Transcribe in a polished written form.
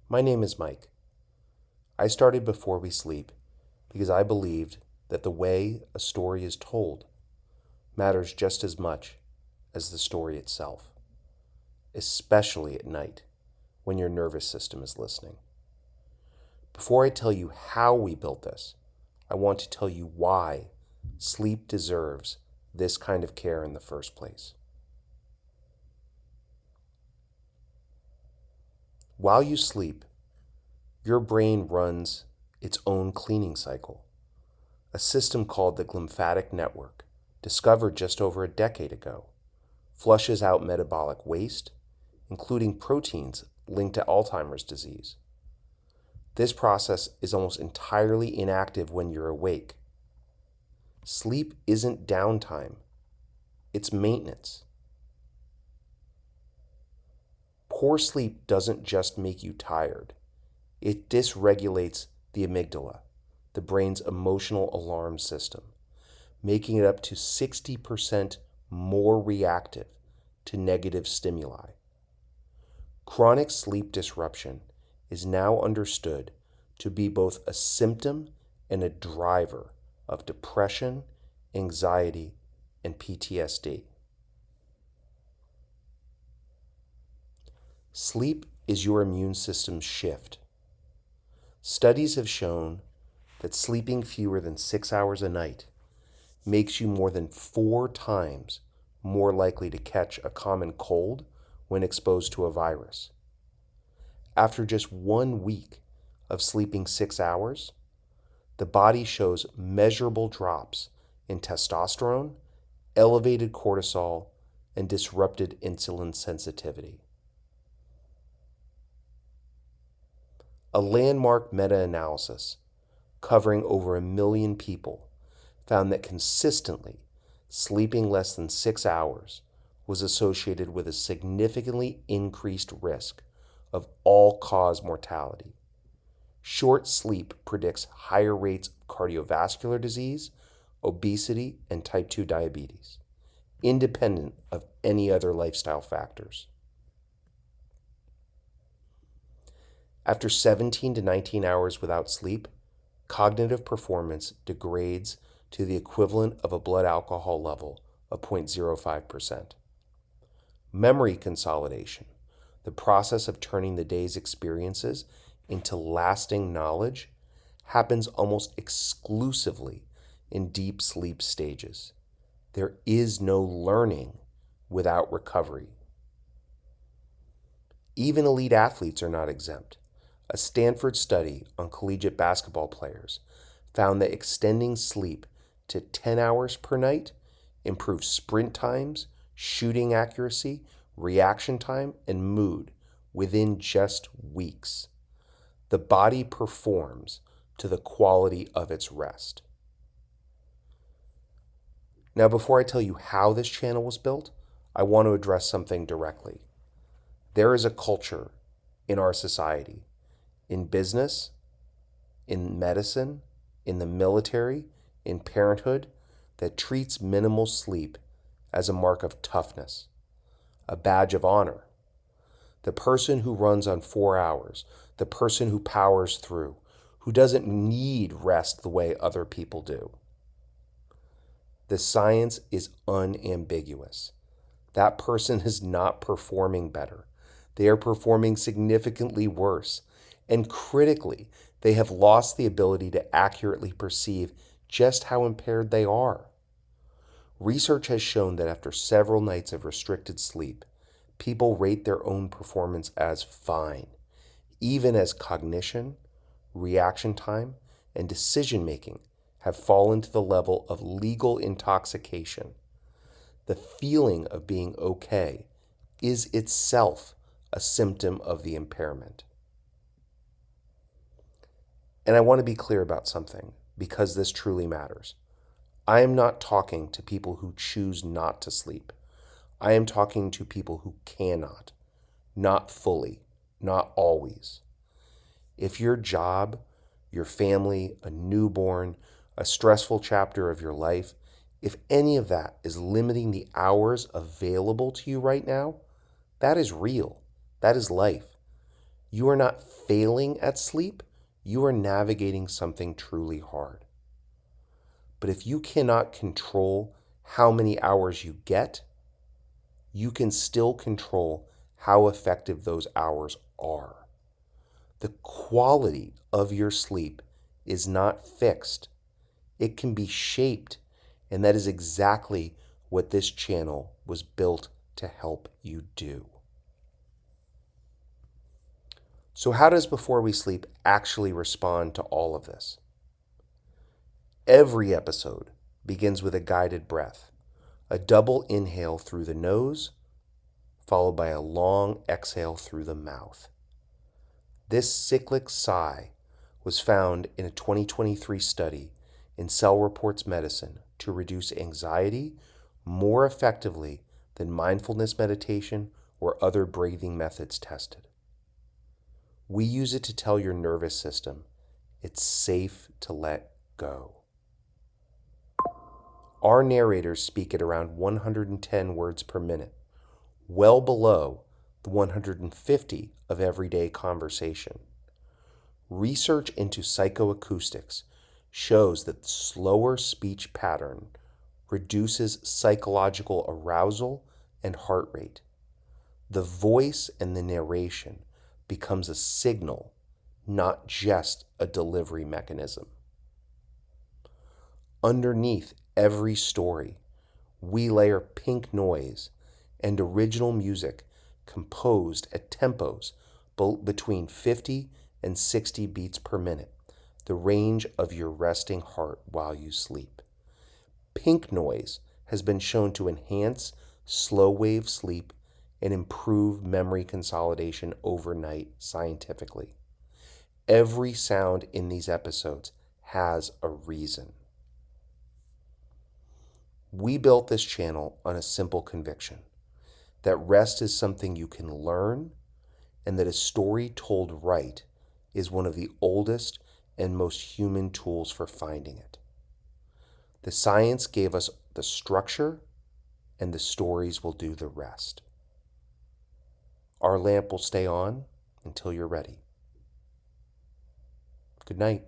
My name is Mike. I started Before We Sleep because I believed that the way a story is told matters just as much as the story itself, especially at night when your nervous system is listening. Before I tell you how we built this, I want to tell you why sleep deserves this kind of care in the first place. While you sleep, your brain runs its own cleaning cycle, a system called the glymphatic network, discovered just over a decade ago, flushes out metabolic waste, including proteins linked to Alzheimer's disease. This process is almost entirely inactive when you're awake. Sleep isn't downtime, it's maintenance. Poor sleep doesn't just make you tired. It dysregulates the amygdala, the brain's emotional alarm system, making it up to 60% more reactive to negative stimuli. Chronic sleep disruption is now understood to be both a symptom and a driver of depression, anxiety, and PTSD. Sleep is your immune system's shift. Studies have shown that sleeping fewer than 6 hours a night makes you more than 4 times more likely to catch a common cold when exposed to a virus. After just 1 week of sleeping 6 hours, the body shows measurable drops in testosterone, elevated cortisol, and disrupted insulin sensitivity. A landmark meta-analysis covering over 1 million people found that consistently sleeping less than 6 hours was associated with a significantly increased risk of all-cause mortality. Short sleep predicts higher rates of cardiovascular disease, obesity, and type 2 diabetes, independent of any other lifestyle factors. After 17 to 19 hours without sleep, cognitive performance degrades to the equivalent of a blood alcohol level of 0.05%. Memory consolidation, the process of turning the day's experiences into lasting knowledge, happens almost exclusively in deep sleep stages. There is no learning without recovery. Even elite athletes are not exempt. A Stanford study on collegiate basketball players found that extending sleep to 10 hours per night improves sprint times, shooting accuracy, reaction time, and mood within just weeks. The body performs to the quality of its rest. Now, before I tell you how this channel was built, I want to address something directly. There is a culture in our society, in business, in medicine, in the military, in parenthood, that treats minimal sleep as a mark of toughness, a badge of honor. The person who runs on 4 hours, the person who powers through, who doesn't need rest the way other people do. The science is unambiguous. That person is not performing better. They are performing significantly worse. And critically, they have lost the ability to accurately perceive just how impaired they are. Research has shown that after several nights of restricted sleep, people rate their own performance as fine, even as cognition, reaction time, and decision-making have fallen to the level of legal intoxication. The feeling of being okay is itself a symptom of the impairment. And I want to be clear about something, because this truly matters. I am not talking to people who choose not to sleep. I am talking to people who cannot, not fully, not always. If your job, your family, a newborn, a stressful chapter of your life, if any of that is limiting the hours available to you right now, that is real. That is life. You are not failing at sleep, you are navigating something truly hard. But if you cannot control how many hours you get, you can still control how effective those hours are. The quality of your sleep is not fixed. It can be shaped, and that is exactly what this channel was built to help you do. So how does Before We Sleep actually respond to all of this? Every episode begins with a guided breath, a double inhale through the nose, followed by a long exhale through the mouth. This cyclic sigh was found in a 2023 study in Cell Reports Medicine to reduce anxiety more effectively than mindfulness meditation or other breathing methods tested. We use it to tell your nervous system it's safe to let go. Our narrators speak at around 110 words per minute, well below the 150 of everyday conversation. Research into psychoacoustics shows that the slower speech pattern reduces psychological arousal and heart rate. The voice and the narration becomes a signal, not just a delivery mechanism. Underneath every story, we layer pink noise and original music composed at tempos between 50 and 60 beats per minute, the range of your resting heart while you sleep. Pink noise has been shown to enhance slow wave sleep and improve memory consolidation overnight scientifically. Every sound in these episodes has a reason. We built this channel on a simple conviction that rest is something you can learn, and that a story told right is one of the oldest and most human tools for finding it. The science gave us the structure, and the stories will do the rest. Our lamp will stay on until you're ready. Good night.